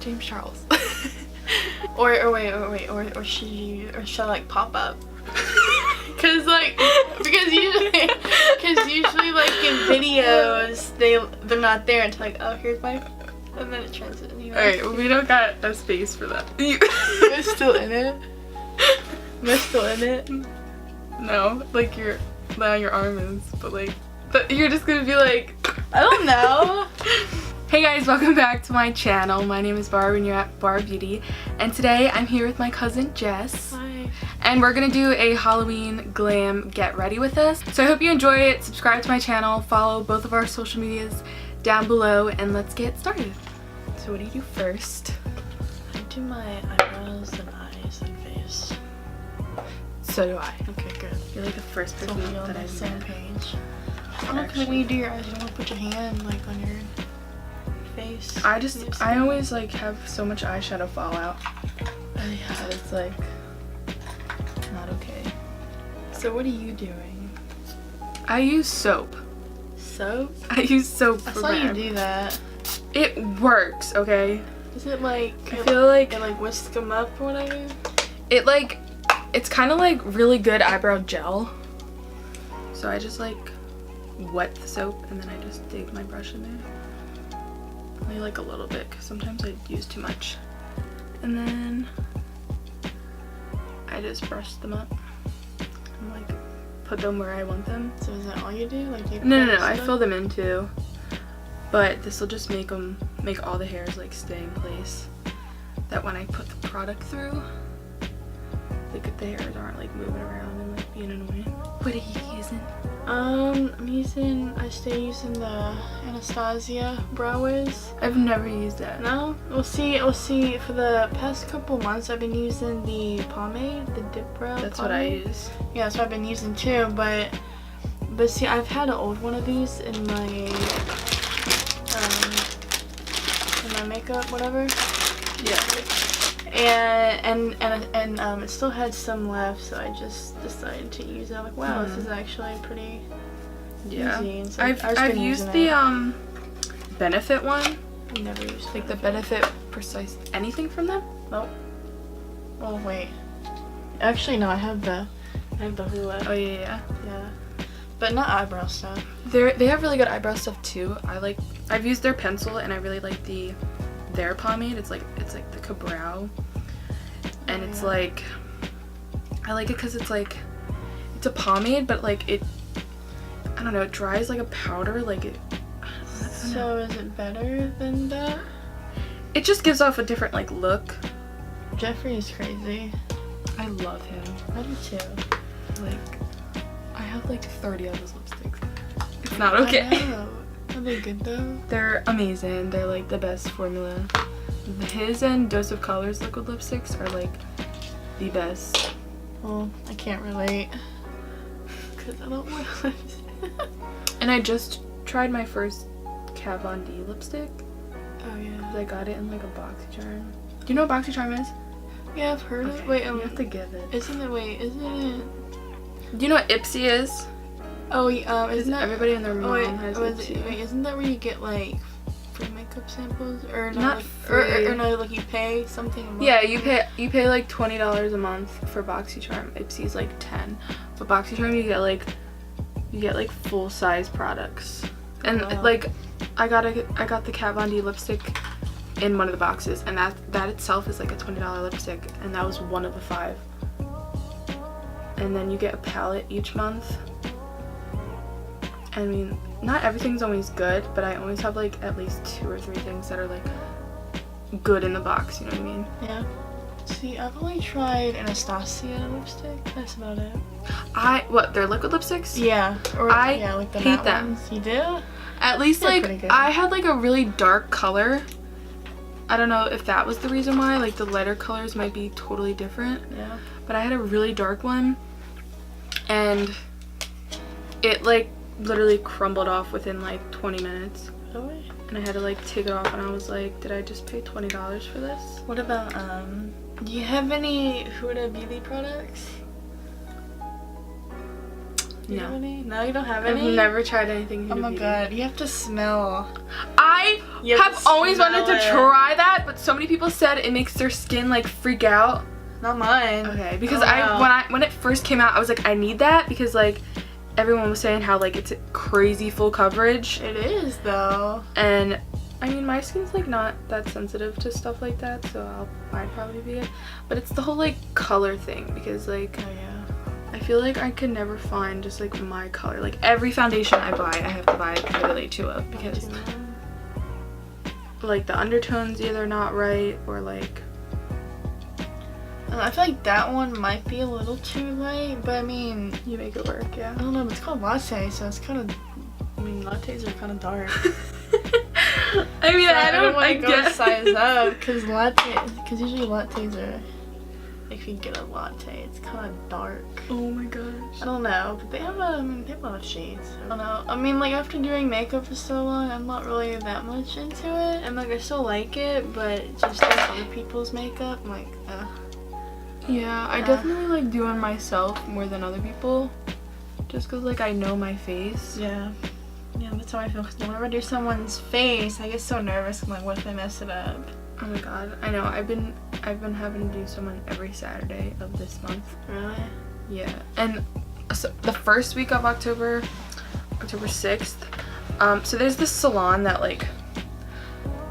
James Charles. or she'll like pop up. Because usually like in videos they're not there until like, oh, here's my, and then it transitions. Alright, well, we don't got a space for that. We're still in it. We're still in it. No, like now your arm is, but like, you're just gonna be like, I don't know. Hey guys, welcome back to my channel. My name is Barb and you're at Barb Beauty. And today I'm here with my cousin Jess. Hi. And we're gonna do a Halloween glam get ready with us. So I hope you enjoy it. Subscribe to my channel, follow both of our social medias down below, and let's get started. So what do you do first? I do my eyebrows and eyes and face. So do I. Okay, good. You're like the first person So we're on that the I've same met. page. I don't know, because when you do your eyes, you don't want to put your hand like on your face. I always like have so much eyeshadow fallout. Yeah. That it's like not okay. So what are you doing? I use soap. Soap? I use soap I for saw my you do that. It works, okay? Is it like I feel like it like whisk them up or whatever? it's kind of like really good eyebrow gel. So I just like wet the soap and then I just dig my brush in there. Only like a little bit because sometimes I use too much. And then I just brush them up and like put them where I want them. So is that all you do? Like you No, I fill them in too. But this will just make all the hairs like stay in place. That when I put the product through, like the hairs aren't like moving around and like being annoying. What are you using? I stay using the Anastasia Brow Wiz. I've never used that. No? We'll see. For the past couple months, I've been using the pomade, the Dip Brow That's pomade. what I use. Yeah, that's what I've been using too, but see, I've had an old one of these in my makeup, whatever. Yeah. And it still had some left, so I just decided to use it. I'm like, wow, this is actually pretty easy. And so I've used the Benefit one. I've never used Like the Benefit Precise anything from them? Nope. Oh wait. Actually no, I have the Hula. Oh yeah. Yeah. But not eyebrow stuff. They have really good eyebrow stuff too. I've used their pencil and I really like their pomade. It's like the Cabrow. And it's like, I like it because it's a pomade, but like I don't know, it dries like a powder, like it. So is it better than that? It just gives off a different like look. Jeffrey is crazy. I love him. I do too. Like, I have like 30 of his lipsticks. It's not okay. I know. Are they good though? They're amazing. They're like the best formula. His and Dose of Colors liquid lipsticks are like the best. Well, I can't relate because I don't wear lipstick. And I just tried my first Kat Von D lipstick. Oh yeah. I got it in like a BoxyCharm. Do you know what BoxyCharm is? Yeah, I've heard Okay, of. Wait, you have to give it. Isn't it? Do you know what Ipsy is? Oh, isn't that everybody and their mom has Ipsy? Wait, isn't that where you get like free makeup samples or not like, free? Or no, like you pay something a month? Yeah, you pay like $20 a month for BoxyCharm. Ipsy's like $10, but BoxyCharm you get like full size products. And wow. like I got the Kat Von D lipstick in one of the boxes, and that itself is like a $20 lipstick, and that was one of the 5. And then you get a palette each month. I mean, not everything's always good, but I always have like at least 2 or 3 things that are like good in the box, you know what I mean? Yeah. See, I've only tried Anastasia lipstick. That's about it. Their liquid lipsticks? Yeah. I like the hate matte them. ones. You do? At least They're like pretty good. I had like a really dark color. I don't know if that was the reason why. Like the lighter colors might be totally different. Yeah. But I had a really dark one, and it like literally crumbled off within like 20 minutes. Really? And I had to like take it off, and I was like, did I just pay $20 for this? What about do you have any Huda Beauty products? Do you have any? No, you don't have any? I've never tried anything. Oh my god, you have to smell. I You have have to always wanted smell to it. try that, but so many people said it makes their skin like freak out. Not mine. Okay, because Oh, wow. when it first came out, I was like, I need that because like everyone was saying how like it's crazy full coverage. It is though. And I mean, my skin's like not that sensitive to stuff like that, so I'd probably be good. But it's the whole like color thing because like Oh yeah. I feel like I could never find just like my color. Like every foundation I buy, I have to buy literally 2 of because like the undertones either not right or like. I feel like that one might be a little too light, but I mean, You make it work, yeah. I don't know, but it's called latte, so it's kind of, I mean, lattes are kind of dark. I mean, So I don't want I to go guess. size up, because usually lattes are, if you get a latte, it's kind of dark. Oh my gosh. I don't know, but they have a lot of shades. I don't know. I mean, like after doing makeup for so long, I'm not really that much into it. And like I still like it, but just doing other people's makeup, I'm like, ugh. Yeah, I definitely like doing myself more than other people. Just because like I know my face. Yeah. Yeah, that's how I feel. Because whenever I do someone's face, I get so nervous. I'm like, what if I mess it up? Oh my god, I know. I've been having to do someone every Saturday of this month. Really? Yeah, and so the first week of October 6th. So there's this salon that like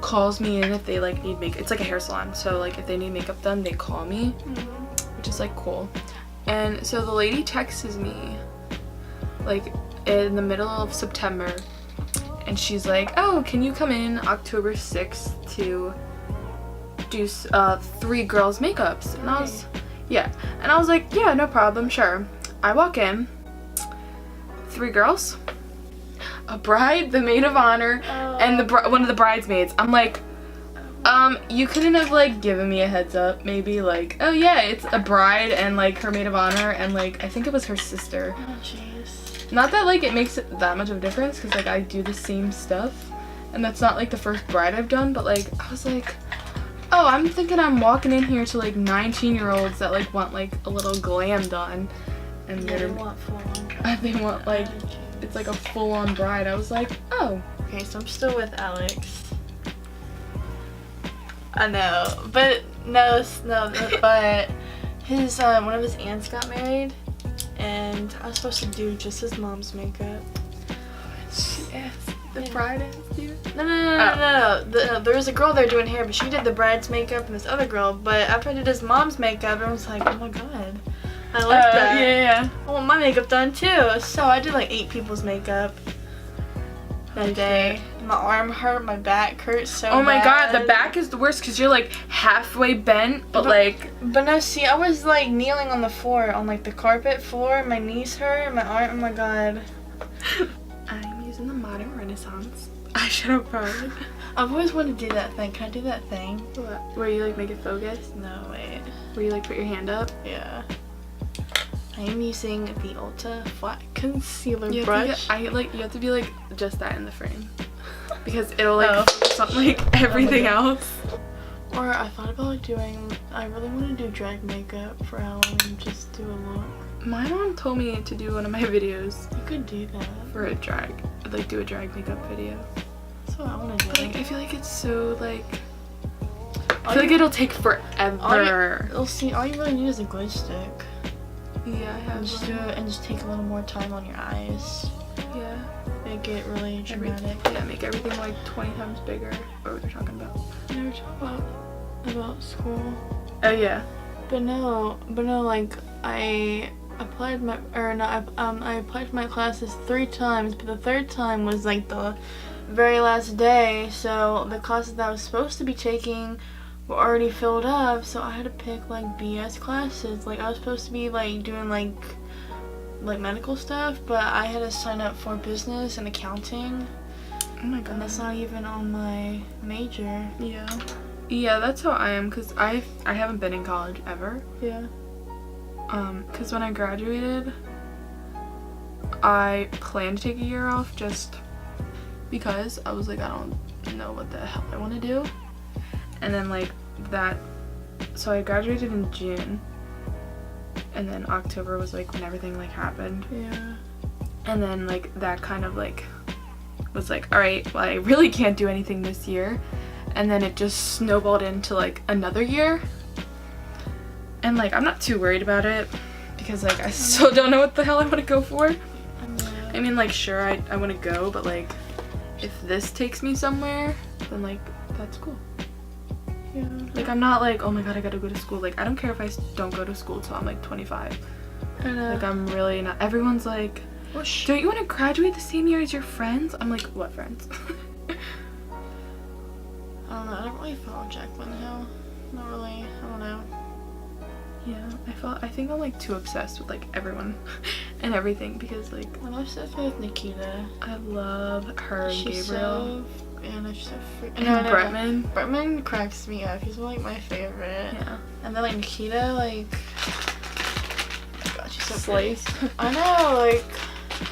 calls me in if they like need makeup. It's like a hair salon, so like if they need makeup done, they call me, which is like cool. And so the lady texts me like in the middle of September, and she's like, "Oh, can you come in October 6th to do 3 girls' makeups?" And I was, yeah, and I was like, "Yeah, no problem, sure." I walk in, 3 girls, a bride, the maid of honor, and one of the bridesmaids. I'm like, you couldn't have like given me a heads up, maybe like, oh yeah, it's a bride and like her maid of honor and like I think it was her sister. Oh, jeez. Not that like it makes it that much of a difference because like I do the same stuff, and that's not like the first bride I've done, but like I was like, oh, I'm thinking I'm walking in here to like 19-year-olds that like want like a little glam done, and Yeah, they they're want full-on. they want like it's like a full-on bride. I was like, oh. Okay, so I'm still with Alex. I know, but but his one of his aunts got married, and I was supposed to do just his mom's makeup. Yes, the bride is dude. No. There was a girl there doing hair, but she did the bride's makeup and this other girl. But after I did his mom's makeup, everyone was like, "Oh my god, I like that." Yeah. I want my makeup done too. So I did like 8 people's makeup that day. My arm hurt, my back hurt so bad. Oh my god, the back is the worst because you're like halfway bent, but like. But no, see, I was like kneeling on the floor, on like the carpet floor. My knees hurt, my arm. Oh my god. I'm using the modern Renaissance eyeshadow palette. I've always wanted to do that thing. Can I do that thing? What? Where you like make it focus? No, wait. Where you like put your hand up? Yeah. I am using the Ulta flat concealer You brush. you have to be like just that in the frame. Because it'll like focus on like everything else. Or I thought about doing, I really want to do drag makeup for Halloween, just do a look. My mom told me to do one of my videos You could do that. for a drag, like do a drag makeup video. That's what I want to do. But like I feel like it's so like, I feel like it'll take forever. All you really need is a glue stick. Yeah, I have And just do it and just take a little more time on your eyes. Yeah. Make it really dramatic. Yeah, make everything like 20 times bigger. What were we talking about? We were talking about school. Oh yeah. But no, like I applied I applied for my classes 3 times, but the 3rd time was like the very last day, so the classes that I was supposed to be taking were already filled up, so I had to pick like BS classes. Like I was supposed to be like doing like medical stuff, but I had to sign up for business and accounting. Oh my god. And that's not even on my major. Yeah. Yeah, that's how I am, because I haven't been in college ever. Yeah. Because when I graduated, I planned to take a year off just because I was like, I don't know what the hell I want to do. And then like that, so I graduated in June, and then October was like when everything like happened. Yeah. And then like that kind of like was like, all right, well I really can't do anything this year. and then it just snowballed into like another year. And like I'm not too worried about it because like I still don't know what the hell I want to go for. I mean, like, sure, I want to go, but like if this takes me somewhere, then like that's cool. Yeah. Like I'm not like, oh my god, I gotta go to school. Like I don't care if I don't go to school till I'm like 25. I know. Like I'm really not. Everyone's like, don't you want to graduate the same year as your friends? I'm like, what friends? I don't know. I don't really follow Jacqueline Hill. Not really. I don't know. Yeah, I think I'm like too obsessed with like everyone and everything because like I'm obsessed with Nikita. I love her and She's Gabriel. She's so And Bretman. Bretman cracks me up. He's like my favorite. Yeah. And then like Nikita, like, oh God, she's so Slice. pretty. I know, like,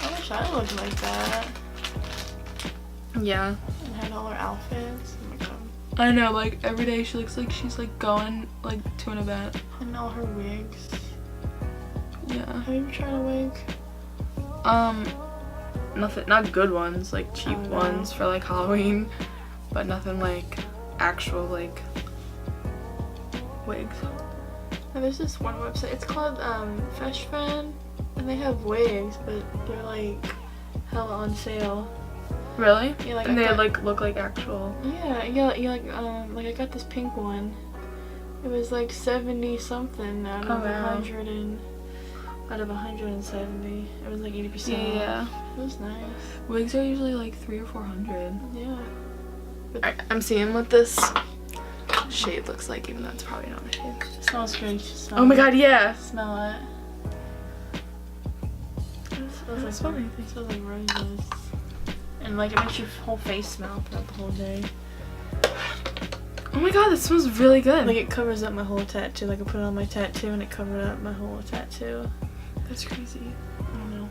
I wish I looked like that. Yeah. And had all her outfits. Oh my God. I know, like every day she looks like she's like going like to an event. And all her wigs. Yeah. Have you ever tried a wig? Nothing, not good ones, like cheap ones for like Halloween, but nothing like actual like wigs. And there's this one website, it's called Fresh Fan, and they have wigs, but they're like hella on sale. Really? Yeah, like and they got, like look like actual. Yeah, like I got this pink one. It was like 70 something out of 100 and out of 170. It was like 80% Yeah. off. It was nice. Wigs are usually like $300 or $400. Yeah. But I'm seeing what this shade looks like, even though it's probably not my shade. it smells good. You should smell Oh my it. god, yeah. Smell it. It smells like roses. And like it makes your whole face smell throughout the whole day. Oh my god, this smells really good. Like it covers up my whole tattoo. Like I put it on my tattoo and it covered up my whole tattoo. That's crazy. I don't know.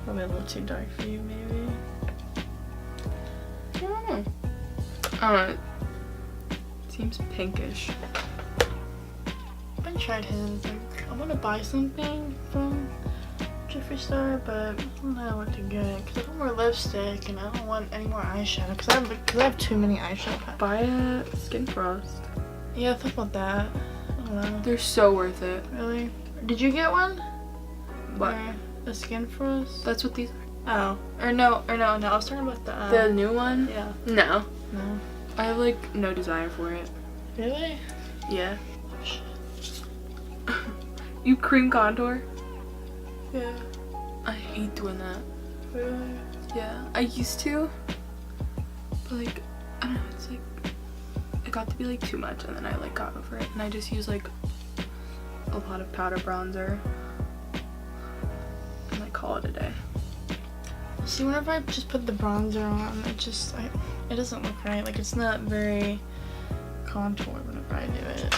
Probably a little too dark for you, maybe. I don't know. I don't know. Seems pinkish. I haven't tried his. Like, I want to buy something from Jeffree Star, but I don't know what to get. Cause I don't wear lipstick and I don't want any more eyeshadow. Cause I have too many eyeshadow palettes. Buy a Skin Frost. Yeah, I thought about that. I don't know. They're so worth it. Really? Did you get one? What? Or a Skin Frost? That's what these Oh. Or no. I was talking about the. The new one? Yeah. No. No. I have like no desire for it. Really? Yeah. You cream contour? Yeah. I hate doing that. Really? Yeah. I used to. But like, I don't know, it's like, it got to be like too much and then I like got over it. And I just use like a lot of powder bronzer. And like call it a day. See, whenever I just put the bronzer on, it doesn't look right. Like, it's not very contoured whenever I do it.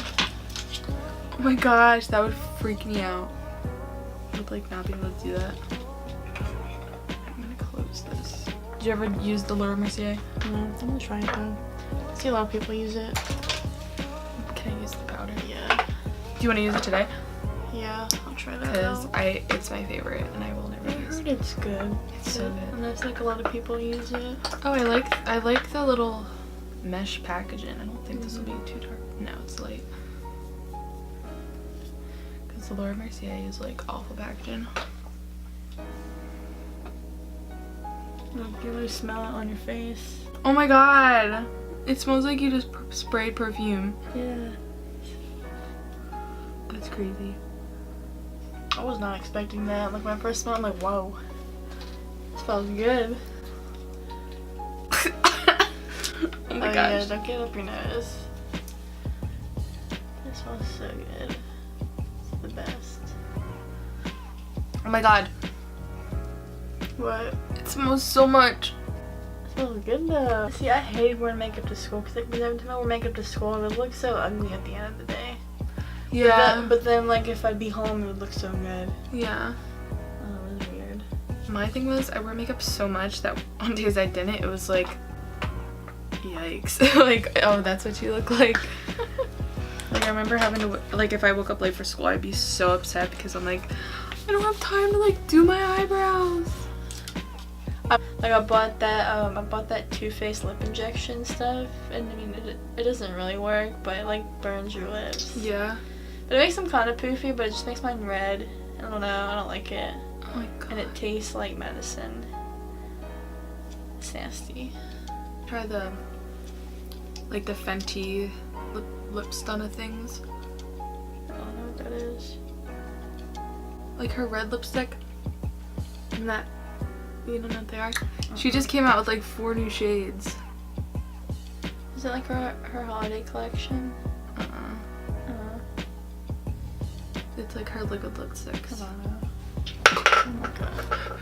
Oh my gosh, that would freak me out. With like not being able to do that. I'm gonna close this. Did you ever use the Laura Mercier? No, I'm gonna try it though. I see a lot of people use it. Can I use the powder? Yeah. Do you want to use it today? Yeah, I'll try that Because out. it's my favorite and I will never I use heard it. it's good. It's so good. And that's like a lot of people use it. Oh, I like the little mesh packaging. I don't think this will be too dark. No, it's light. Because the Laura Mercier is like awful packaging. Like, you really smell it on your face. Oh my god! It smells like you just sprayed perfume. Yeah. That's crazy. I was not expecting that. Like, when I first smelled it, I'm like, whoa. It smells good. Oh my Oh gosh. yeah, don't get up your nose. It smells so good. It's the best. Oh my god. What? It smells so much. It smells good though. See, I hate wearing makeup to school because every time I wear makeup to school, it would look so ugly at the end of the day. Yeah. But then like if I'd be home, it would look so good. Yeah. Oh, it was weird. My thing was I wear makeup so much that on days I didn't, it was like, yikes. Like, oh, that's what you look like. Like I remember having to, like if I woke up late for school, I'd be so upset because I'm like, I don't have time to like do my eyebrows. I bought that Too Faced lip injection stuff, and I mean it doesn't really work, but it like burns your lips. Yeah. But it makes them kind of poofy, but it just makes mine red. I don't know, I don't like it. Oh my god. And it tastes like medicine. It's nasty. Try the Fenty lip stunner things. I don't know what that is. Like her red lipstick. And that, you don't know what they are? She just came out with like 4 new shades. Is it like her holiday collection? It's like her liquid lipsticks. Oh my god.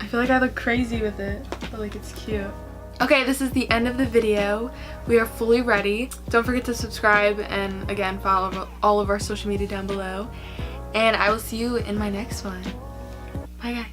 I feel like I look crazy with it, but like it's cute. Okay, this is the end of the video. We are fully ready. Don't forget to subscribe and again follow all of our social media down below. And I will see you in my next one. Bye guys.